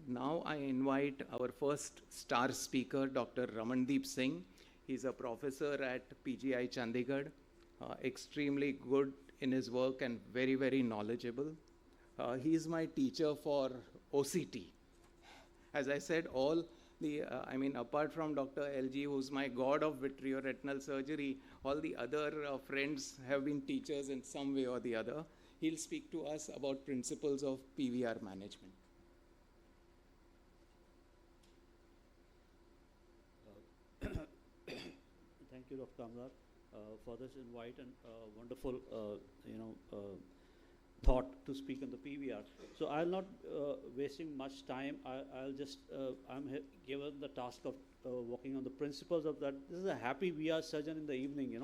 Now I invite our first star speaker, Dr. Ramandeep Singh. He's a professor at PGI Chandigarh, extremely good in his work and very, very knowledgeable. He is my teacher for OCT. As I said, apart from Dr. LG, who's my god of vitreoretinal surgery, all the other friends have been teachers in some way or the other. He'll speak to us about principles of PVR management. Thank you, Dr. Kamdar, for this invite and wonderful, thought to speak on the PVR. So I'll not wasting much time. I'll just I'm given the task of working on the principles of that. This is a happy VR surgeon in the evening,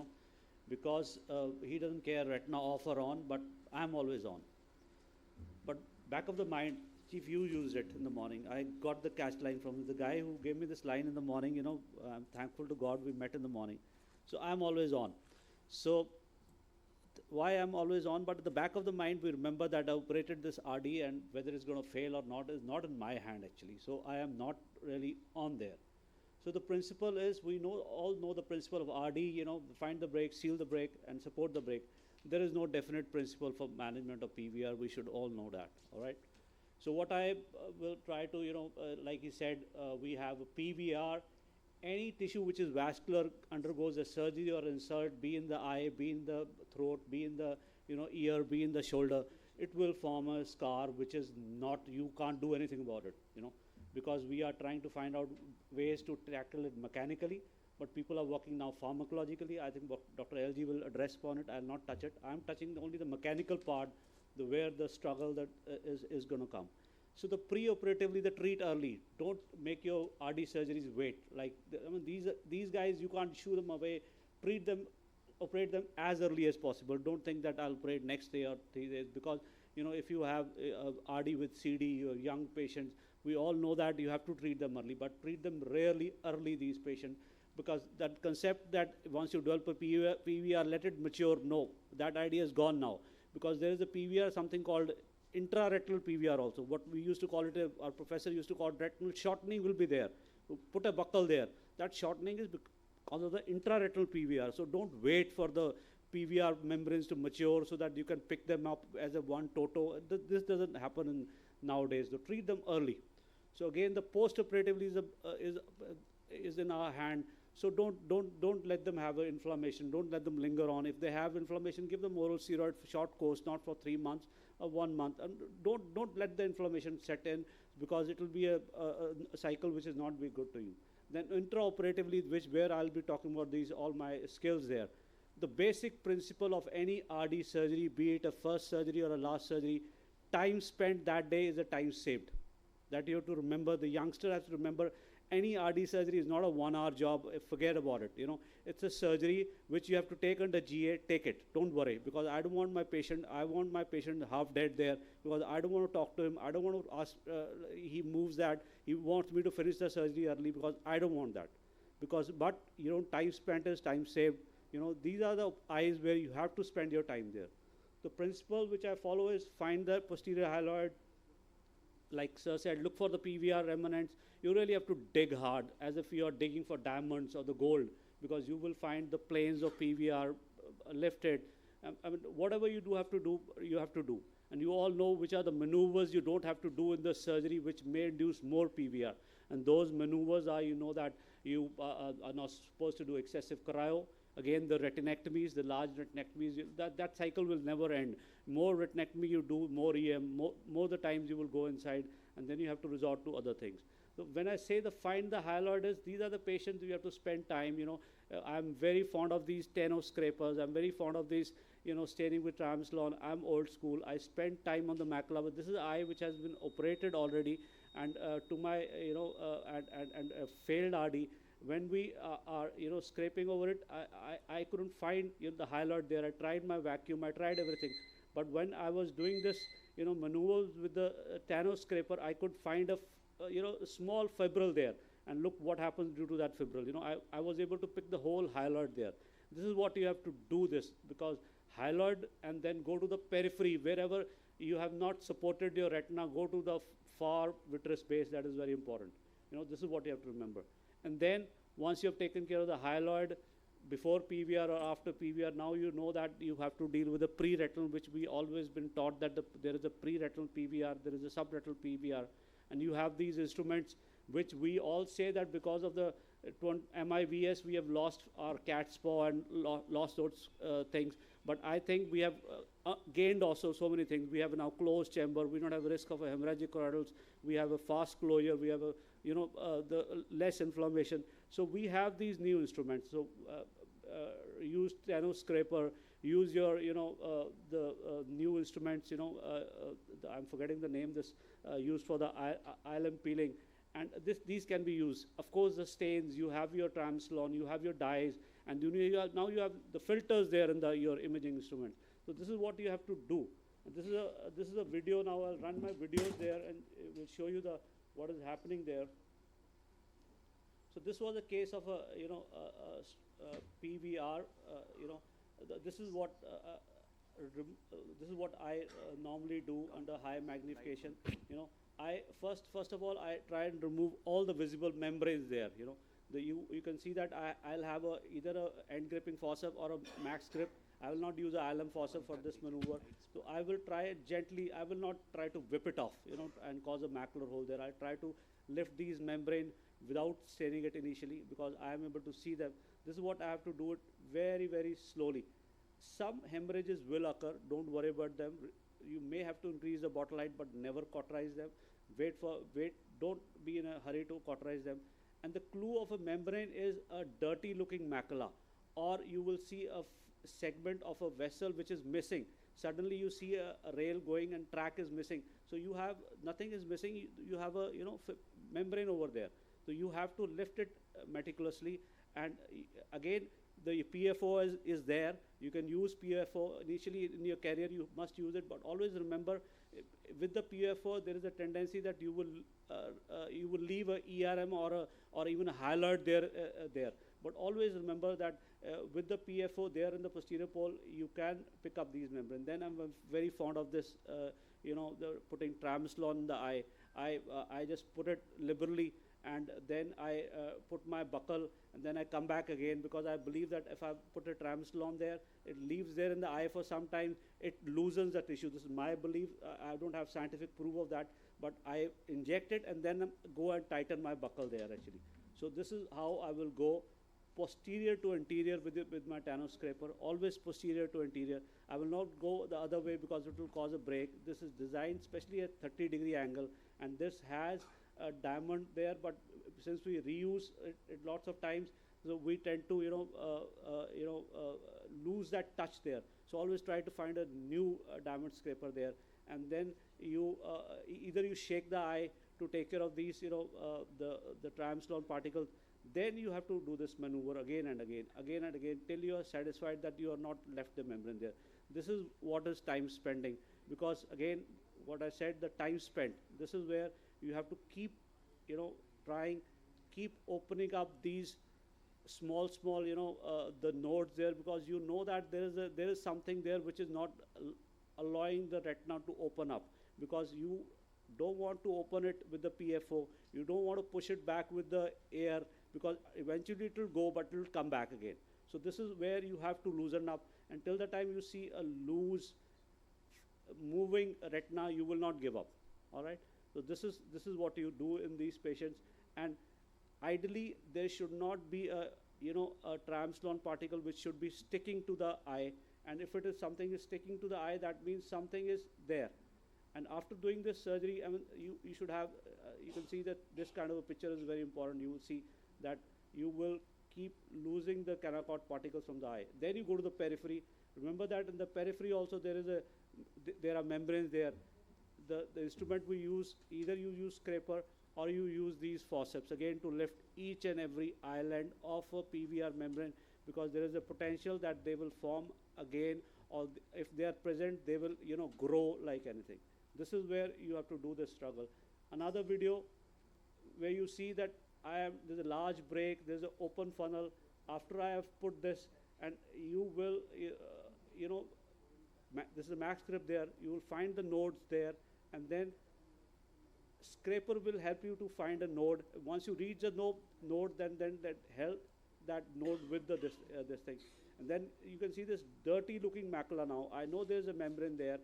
because he doesn't care retina off or on, but I'm always on. But back of the mind, Chief, you used it in the morning. I got the catch line from the guy who gave me this line in the morning. I'm thankful to God we met in the morning. So I'm always on. So why I'm always on, but at the back of the mind, we remember that I operated this RD, and whether it's going to fail or not is not in my hand actually. So I am not really on there. So the principle is, we all know the principle of RD, find the brake, seal the brake, and support the brake. There is no definite principle for management of PVR. We should all know that, all right? So what I will try to, like he said, we have a PVR. Any tissue which is vascular undergoes a surgery or insert, be in the eye, be in the throat, be in the ear, be in the shoulder. It will form a scar which is not, you can't do anything about it, because we are trying to find out ways to tackle it mechanically, but people are working now pharmacologically. I think Dr. LG will address upon it. I'll not touch it. I'm touching only the mechanical part, where the struggle that is going to come. So the pre-operatively, the treat early. Don't make your RD surgeries wait. These guys, you can't shoo them away. Treat them, operate them as early as possible. Don't think that I'll operate next day or 3 days, because if you have RD with CD or young patients, we all know that you have to treat them early, but treat them rarely early, these patients, because that concept that once you develop a PVR, let it mature, no, that idea is gone now. Because there is a PVR, something called intraretinal PVR also. What we used to call it, our professor used to call it retinal shortening will be there. Put a buckle there. That shortening is because of the intraretinal PVR. So don't wait for the PVR membranes to mature so that you can pick them up as a one toto. This doesn't happen nowadays. So treat them early. So again, the post-operatively is in our hand. So don't let them have an inflammation. Don't let them linger on. If they have inflammation, give them oral steroid for short course, not for 3 months or 1 month. And don't let the inflammation set in, because it will be a cycle which is not be good to you. Then intraoperatively, where I'll be talking about all my skills there. The basic principle of any RD surgery, be it a first surgery or a last surgery, time spent that day is a time saved. That you have to remember. The youngster has to remember. Any RD surgery is not a 1-hour job. Forget about it. It's a surgery which you have to take under GA. Take it. Don't worry, because I don't want my patient. I want my patient half dead there, because I don't want to talk to him. I don't want to ask. He moves that. He wants me to finish the surgery early, because I don't want that. But time spent is time saved. These are the eyes where you have to spend your time there. The principle which I follow is find the posterior hyaloid. Like Sir said, look for the PVR remnants. You really have to dig hard, as if you are digging for diamonds or the gold, because you will find the planes of PVR lifted. Whatever you have to do, you have to do. And you all know which are the maneuvers you don't have to do in the surgery, which may induce more PVR. And those maneuvers are, that you are not supposed to do excessive cryo. Again, the retinectomies, the large retinectomies, that cycle will never end. More retinectomy you do, more EM, more the times you will go inside, and then you have to resort to other things. So when I say find the hyaloids, these are the patients you have to spend time. I'm very fond of these Tenno scrapers. I'm very fond of these, staining with Triamcinolone. I'm old school. I spend time on the macula, but this is an eye which has been operated already, and to my, and failed RD. When we are scraping over it, I couldn't find the hyaloid there. I tried my vacuum, I tried everything, but when I was doing this maneuvers with the Tenno scraper, I could find a small fibril there, and look what happens due to that fibril. I was able to pick the whole hyaloid there. This is what you have to do this, because hyaloid, and then go to the periphery wherever you have not supported your retina. Go to the far vitreous base, that is very important. You know, this is what you have to remember. And then once you have taken care of the hyaloid, before PVR or after PVR, now you know that you have to deal with the pre-retinal, which we always been taught that there is a pre-retinal PVR, there is a subretinal PVR, and you have these instruments which we all say that because of the MIVS we have lost our cat's paw and lost those things. But I think we have gained also so many things. We have now closed chamber. We don't have a risk of a hemorrhagic choroidals. We have a fast closure. We have a the less inflammation. So we have these new instruments. So use Tenoscraper. Use your the new instruments. I'm forgetting the name. This used for the ILM peeling. And these can be used. Of course, the stains, you have your Triamcinolone, you have your dyes, and now you have the filters there in your imaging instrument. So this is what you have to do. And this is a video now. I'll run my videos there, and it will show you what is happening there. So this was a case of a PVR. This is what I normally do under high magnification. I first of all I try and remove all the visible membranes there. You can see that I'll have either a end gripping forceps or a max grip. I will not use a ILM forceps for this maneuver. So I will try it gently. I will not try to whip it off, and cause a macular hole there. I try to lift these membrane without staining it initially, because I am able to see them. This is what I have to do it very, very slowly. Some hemorrhages will occur. Don't worry about them. You may have to increase the bottle height, but never cauterize them. Wait, don't be in a hurry to cauterize them. And the clue of a membrane is a dirty looking macula, or you will see a segment of a vessel which is missing. Suddenly you see a rail going and track is missing. So you have, nothing is missing, you have a membrane over there. So you have to lift it meticulously, and again, the PFO is there. You can use PFO initially in your career. You must use it, but always remember, with the PFO, there is a tendency that you will leave a ERM or even a hyaloid there. But always remember that with the PFO there in the posterior pole, you can pick up these membranes. Then I'm very fond of this, the putting Triamcinolone in the eye. I just put it liberally, and then I put my buckle, and then I come back again, because I believe that if I put a Triamcinolone there, it leaves there in the eye for some time, it loosens the tissue. This is my belief. I don't have scientific proof of that, but I inject it and then go and tighten my buckle there actually. So this is how I will go posterior to anterior with my Tenoscraper, always posterior to anterior. I will not go the other way because it will cause a break. This is designed especially at 30-degree angle, and this has a diamond there, but since we reuse it lots of times, so we tend to lose that touch there. So always try to find a new diamond scraper there, and then you either you shake the eye to take care of these the Triamcinolone particles. Then you have to do this maneuver again and again till you are satisfied that you are not left the membrane there. This is what is time spending, because again what I said, the time spent, this is where you have to keep trying, keep opening up these small the nodes there, because you know that there is something there which is not allowing the retina to open up, because you don't want to open it with the PFO, you don't want to push it back with the air, because eventually it will go, but it will come back again. So this is where you have to loosen up. Until the time you see a loose moving retina, you will not give up. All right. So this is what you do in these patients, and ideally there should not be a Triamcinolone particle which should be sticking to the eye. And if it is something is sticking to the eye, that means something is there. And after doing this surgery, I mean, you should have, you can see that this kind of a picture is very important. You will see that you will keep losing the Kanakot particles from the eye. Then you go to the periphery. Remember that in the periphery also there are membranes there. The instrument we use, either you use scraper or you use these forceps again to lift each and every island of a PVR membrane, because there is a potential that they will form again, or if they are present, they will grow like anything. This is where you have to do the struggle. Another video where you see that there's a large break, there's an open funnel. After I have put this, and you will, this is a max grip there, you will find the nodes there, and then scraper will help you to find a node. Once you reach the node, then that help that node with this thing. And then you can see this dirty looking macula now. I know there's a membrane there.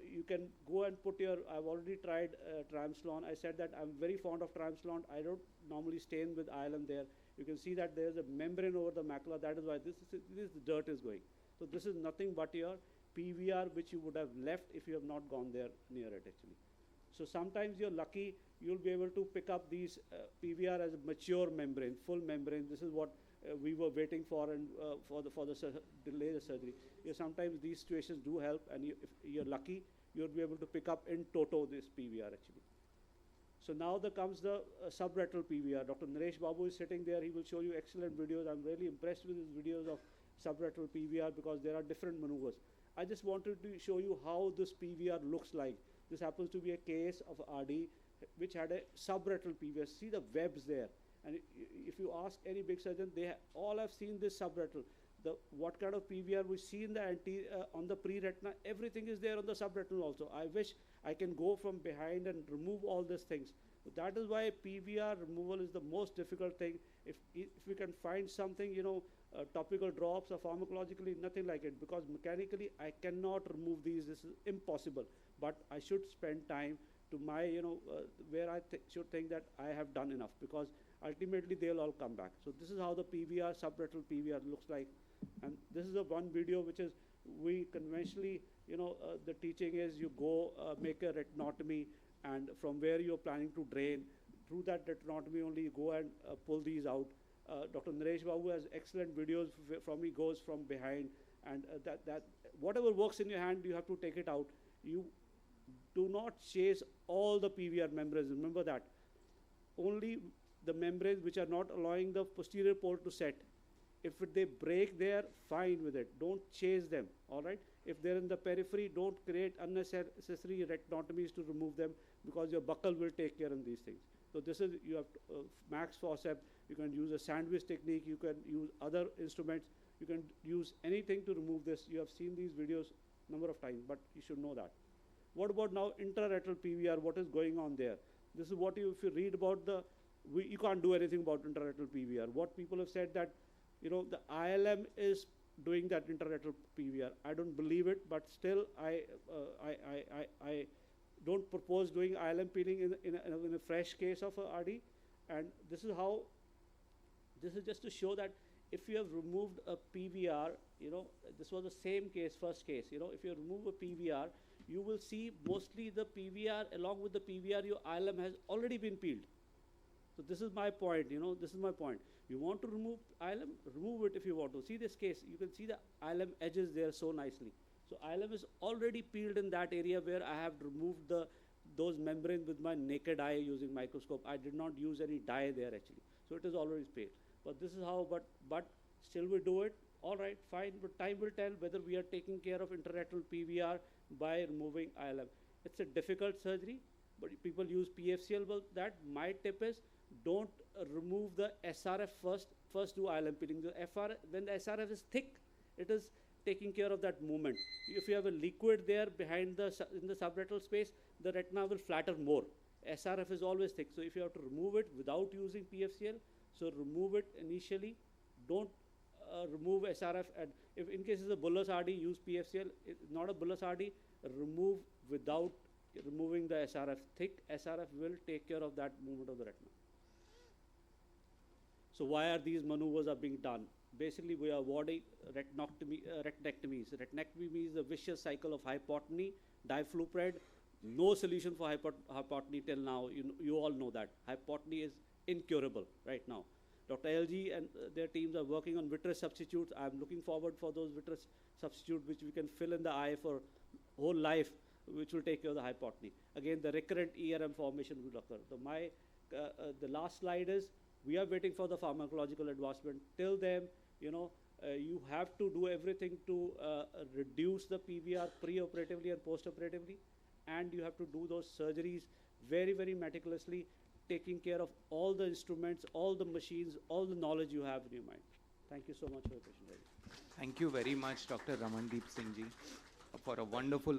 You can go and put your, I've already tried Triamcinolone. I said that I'm very fond of Triamcinolone. I don't normally stain with ILM there. You can see that there's a membrane over the macula. That is why this dirt is going. So this is nothing but your PVR, which you would have left if you have not gone there near it actually. So sometimes you're lucky, you'll be able to pick up these PVR as a mature membrane, full membrane. This is what we were waiting for, and for the delay the surgery. Sometimes these situations do help, and if you're lucky, you'll be able to pick up in toto this PVR actually. So now there comes the subretinal PVR. Dr. Naresh Babu is sitting there. He will show you excellent videos. I'm really impressed with his videos of subretinal PVR because there are different maneuvers. I just wanted to show you how this PVR looks like. This happens to be a case of RD which had a subretinal PVR. See the webs there. And if you ask any big surgeon, they all have seen this subretinal. What kind of PVR we see in the on the pre-retina, everything is there on the subretinal also. I wish I can go from behind and remove all these things. That is why PVR removal is the most difficult thing. If we can find something, topical drops or pharmacologically, nothing like it, because mechanically I cannot remove these. This is impossible. But I should spend time to my, where I should think that I have done enough, because ultimately they'll all come back. So this is how the PVR, subretinal PVR looks like. And this is the one video which is, we conventionally, the teaching is you go make a retinotomy, and from where you're planning to drain, through that retinotomy only you go and pull these out. Dr. Naresh Babu has excellent videos from, he goes from behind, and that whatever works in your hand, you have to take it out. You do not chase all the PVR membranes, remember that. Only the membranes which are not allowing the posterior port to set. If they break there, fine with it. Don't chase them, all right? If they're in the periphery, don't create unnecessary retinotomies to remove them, because your buccal will take care of these things. So this is, you have max forceps, you can use a sandwich technique, you can use other instruments, you can use anything to remove this. You have seen these videos number of times, but you should know that. What about now intraretinal PVR? What is going on there? This is what if you read about you can't do anything about intraretinal PVR. What people have said that, the ILM is doing that intraretinal PVR. I don't believe it, but still I don't propose doing ILM peeling in a fresh case of a RD. And this is just to show that if you have removed a PVR, this was the same case, first case, if you remove a PVR, you will see mostly the PVR, along with the PVR, your ILM has already been peeled. So this is my point, this is my point. You want to remove ILM, remove it if you want to. See this case, you can see the ILM edges there so nicely. So ILM is already peeled in that area where I have removed those membranes with my naked eye using microscope. I did not use any dye there actually. So it is already peeled. But this is how, but still we do it. All right, fine, but time will tell whether we are taking care of intraretinal PVR by removing ILM. It's a difficult surgery, but people use PFCL. Well, that my tip is, don't remove the SRF first. First do ILM peeling. When the SRF is thick, it is taking care of that movement. If you have a liquid there behind in the subretinal space, the retina will flatter more. SRF is always thick. So if you have to remove it without using PFCL, so remove it initially. Don't remove SRF. And if in case it's a bullous RD, use PFCL. If not a bullous RD, remove without removing the SRF. Thick SRF will take care of that movement of the retina. So why are these maneuvers are being done? Basically, we are avoiding retinectomies. Retinectomy means a vicious cycle of hypotony, diflupred. No solution for hypotony till now. You all know that. Hypotony is incurable right now. Dr. LG and their teams are working on vitreous substitutes. I'm looking forward for those vitreous substitutes which we can fill in the eye for whole life, which will take care of the hypotony. Again, the recurrent ERM formation will occur. The last slide is, we are waiting for the pharmacological advancement. Till then, you have to do everything to reduce the PVR pre-operatively and post-operatively, and you have to do those surgeries very, very meticulously, taking care of all the instruments, all the machines, all the knowledge you have in your mind. Thank you so much for your patience. Thank you very much, Dr. Ramandeep Singh ji, for a wonderful